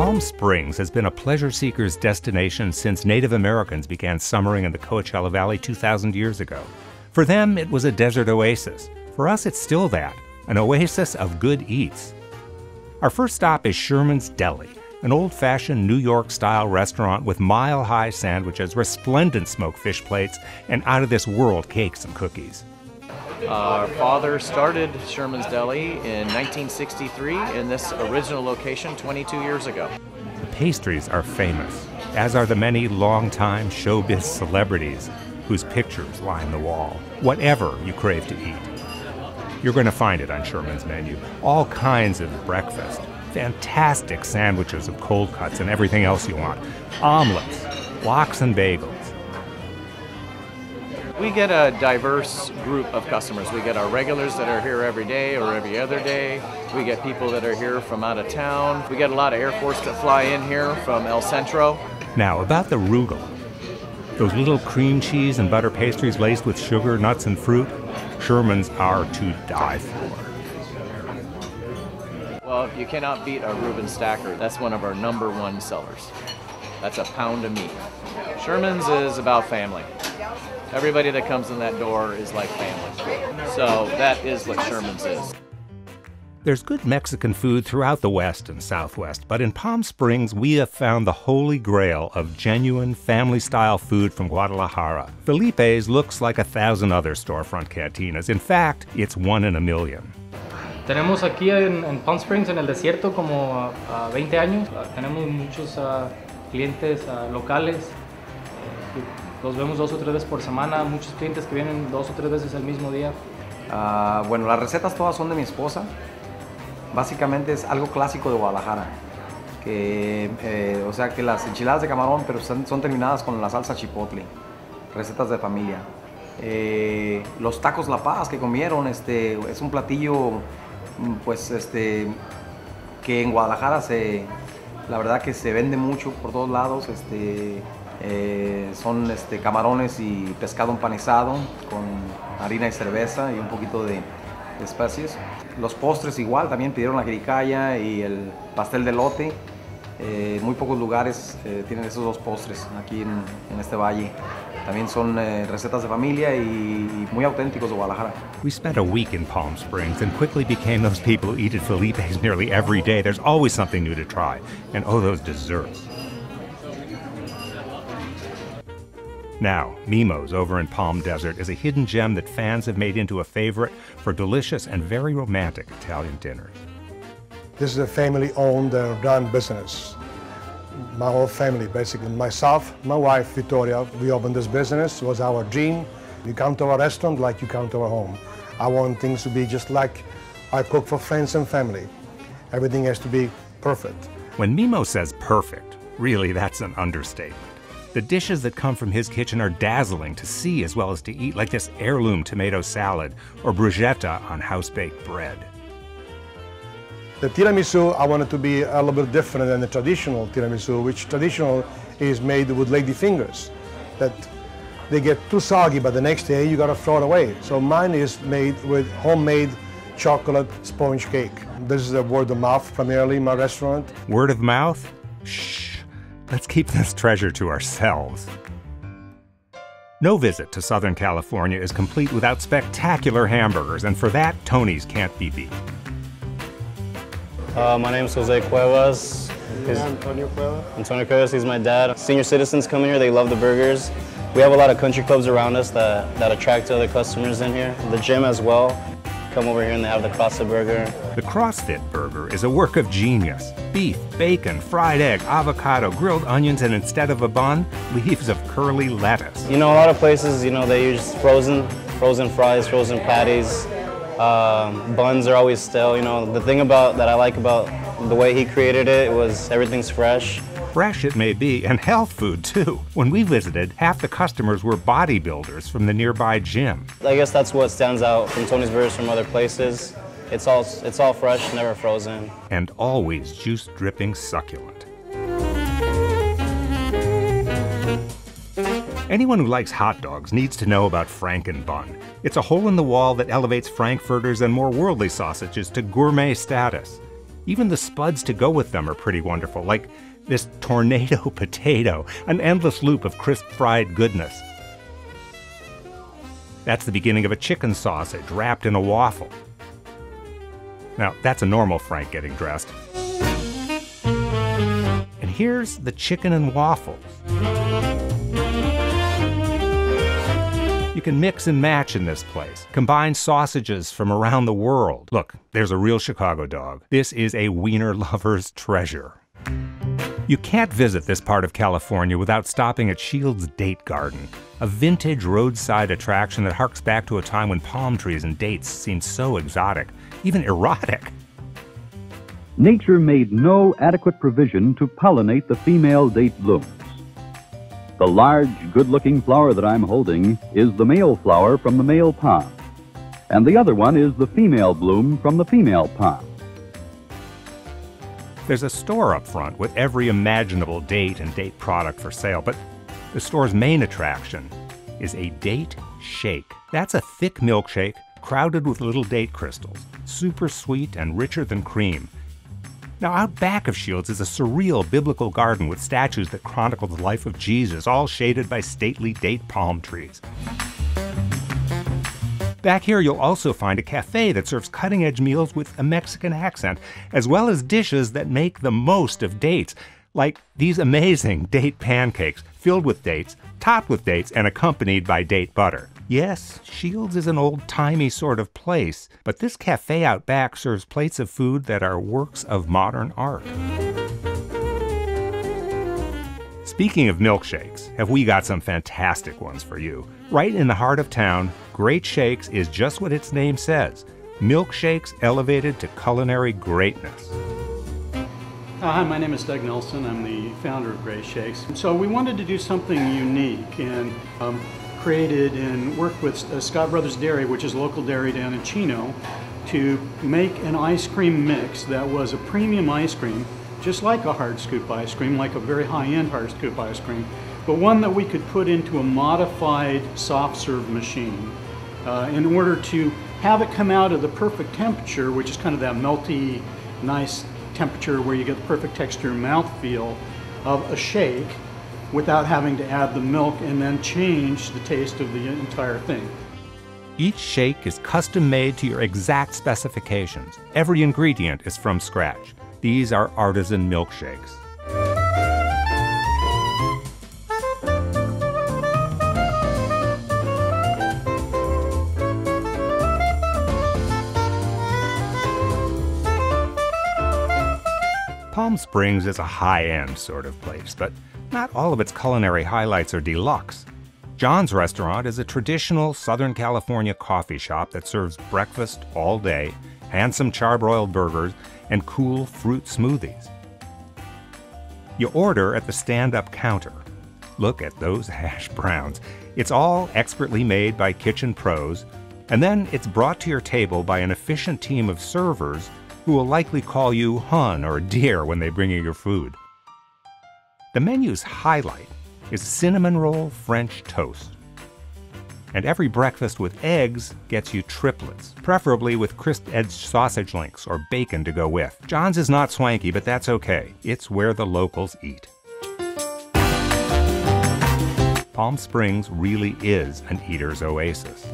Palm Springs has been a pleasure seeker's destination since Native Americans began summering in the Coachella Valley 2,000 years ago. For them, it was a desert oasis. For us, it's still that, an oasis of good eats. Our first stop is Shermans Deli, an old-fashioned New York-style restaurant with mile-high sandwiches, resplendent smoked fish plates, and out-of-this-world cakes and cookies. Our father started Sherman's Deli in 1963 in this original location 22 years ago. The pastries are famous, as are the many longtime showbiz celebrities whose pictures line the wall. Whatever you crave to eat, you're going to find it on Sherman's menu. All kinds of breakfast, fantastic sandwiches of cold cuts and everything else you want, omelets, lox and bagels. We get a diverse group of customers. We get our regulars that are here every day or every other day. We get people that are here from out of town. We get a lot of Air Force that fly in here from El Centro. Now, about the arugula. Those little cream cheese and butter pastries laced with sugar, nuts, and fruit, Sherman's are to die for. Well, you cannot beat our Reuben Stacker. That's one of our #1 sellers. That's a pound of meat. Sherman's is about family. Everybody that comes in that door is like family. So that is what Sherman's is. There's good Mexican food throughout the West and Southwest, but in Palm Springs, we have found the holy grail of genuine family-style food from Guadalajara. Felipes looks like 1,000 other storefront cantinas. In fact, it's 1 in a million. Tenemos aquí en Palm Springs, en el desierto, como 20 años. Tenemos muchos clientes locales. Los vemos 2 o 3 veces por semana, muchos clientes que vienen 2 o 3 veces el mismo día. Bueno, las recetas todas son de mi esposa. Básicamente es algo clásico de Guadalajara. O sea que las enchiladas de camarón, pero son terminadas con la salsa chipotle. Recetas de familia. Los tacos La Paz que comieron, es un platillo, pues, que en Guadalajara la verdad que se vende mucho por todos lados. Son camarones y pescado empanizado con harina y cerveza y un poquito de especies. Los postres igual, también pidieron la jericaya y el pastel de elote. Muy pocos lugares tienen esos 2 postres aquí en este valle. También son recetas de familia y muy auténticos de Guadalajara. We spent a week in Palm Springs and quickly became those people who eat at Felipes nearly every day. There's always something new to try. And oh, those desserts. Now, Mimo's over in Palm Desert is a hidden gem that fans have made into a favorite for delicious and very romantic Italian dinners. This is a family-owned and run business. My whole family, basically. Myself, my wife, Victoria, we opened this business. It was our dream. You come to our restaurant like you come to our home. I want things to be just like I cook for friends and family. Everything has to be perfect. When Mimo says perfect, really that's an understatement. The dishes that come from his kitchen are dazzling to see as well as to eat, like this heirloom tomato salad or bruschetta on house-baked bread. The tiramisu, I want it to be a little bit different than the traditional tiramisu, which traditional is made with lady fingers. That they get too soggy, but the next day you gotta throw it away. So mine is made with homemade chocolate sponge cake. This is a word of mouth, primarily in my restaurant. Word of mouth? Shh. Let's keep this treasure to ourselves. No visit to Southern California is complete without spectacular hamburgers, and for that, Tony's can't be beat. My name is Jose Cuevas. Antonio Cuevas. Antonio Cuevas, he's my dad. Senior citizens come here, they love the burgers. We have a lot of country clubs around us that attract other customers in here. The gym as well. Come over here and they have the CrossFit burger. The CrossFit burger is a work of genius. Beef, bacon, fried egg, avocado, grilled onions, and instead of a bun, leaves of curly lettuce. You know, a lot of places, you know, they use frozen fries, frozen patties. Buns are always stale. You know, the thing that I like about the way he created it was everything's fresh. Fresh it may be, and health food too. When we visited, half the customers were bodybuilders from the nearby gym. I guess that's what stands out from Tony's Burgers from other places. It's all fresh, never frozen. And always juice-dripping succulent. Anyone who likes hot dogs needs to know about Frankenbun. It's a hole in the wall that elevates frankfurters and more worldly sausages to gourmet status. Even the spuds to go with them are pretty wonderful, like this tornado potato, an endless loop of crisp fried goodness. That's the beginning of a chicken sausage wrapped in a waffle. Now, that's a normal Frank getting dressed. And here's the chicken and waffles. You can mix and match in this place. Combine sausages from around the world. Look, there's a real Chicago dog. This is a wiener lover's treasure. You can't visit this part of California without stopping at Shields Date Garden, a vintage roadside attraction that harks back to a time when palm trees and dates seemed so exotic, even erotic. Nature made no adequate provision to pollinate the female date blooms. The large, good-looking flower that I'm holding is the male flower from the male palm, and the other one is the female bloom from the female palm. There's a store up front with every imaginable date and date product for sale, but the store's main attraction is a date shake. That's a thick milkshake crowded with little date crystals, super sweet and richer than cream. Now, out back of Shields is a surreal biblical garden with statues that chronicle the life of Jesus, all shaded by stately date palm trees. Back here, you'll also find a cafe that serves cutting-edge meals with a Mexican accent, as well as dishes that make the most of dates, like these amazing date pancakes filled with dates, topped with dates, and accompanied by date butter. Yes, Shields is an old-timey sort of place, but this cafe out back serves plates of food that are works of modern art. Speaking of milkshakes, have we got some fantastic ones for you. Right in the heart of town, Great Shakes is just what its name says. Milkshakes elevated to culinary greatness. Hi, my name is Doug Nelson. I'm the founder of Great Shakes. So we wanted to do something unique and created and worked with Scott Brothers Dairy, which is a local dairy down in Chino, to make an ice cream mix that was a premium ice cream, just like a hard scoop ice cream, like a very high-end hard scoop ice cream, but one that we could put into a modified soft serve machine in order to have it come out at the perfect temperature, which is kind of that melty, nice temperature where you get the perfect texture and mouthfeel of a shake without having to add the milk and then change the taste of the entire thing. Each shake is custom made to your exact specifications. Every ingredient is from scratch. These are artisan milkshakes. Palm Springs is a high-end sort of place, but not all of its culinary highlights are deluxe. John's Restaurant is a traditional Southern California coffee shop that serves breakfast all day, handsome charbroiled burgers, and cool fruit smoothies. You order at the stand-up counter. Look at those hash browns. It's all expertly made by kitchen pros, and then it's brought to your table by an efficient team of servers who will likely call you hon or dear when they bring you your food. The menu's highlight is cinnamon roll French toast. And every breakfast with eggs gets you triplets, preferably with crisp-edged sausage links or bacon to go with. John's is not swanky, but that's okay. It's where the locals eat. Palm Springs really is an eater's oasis.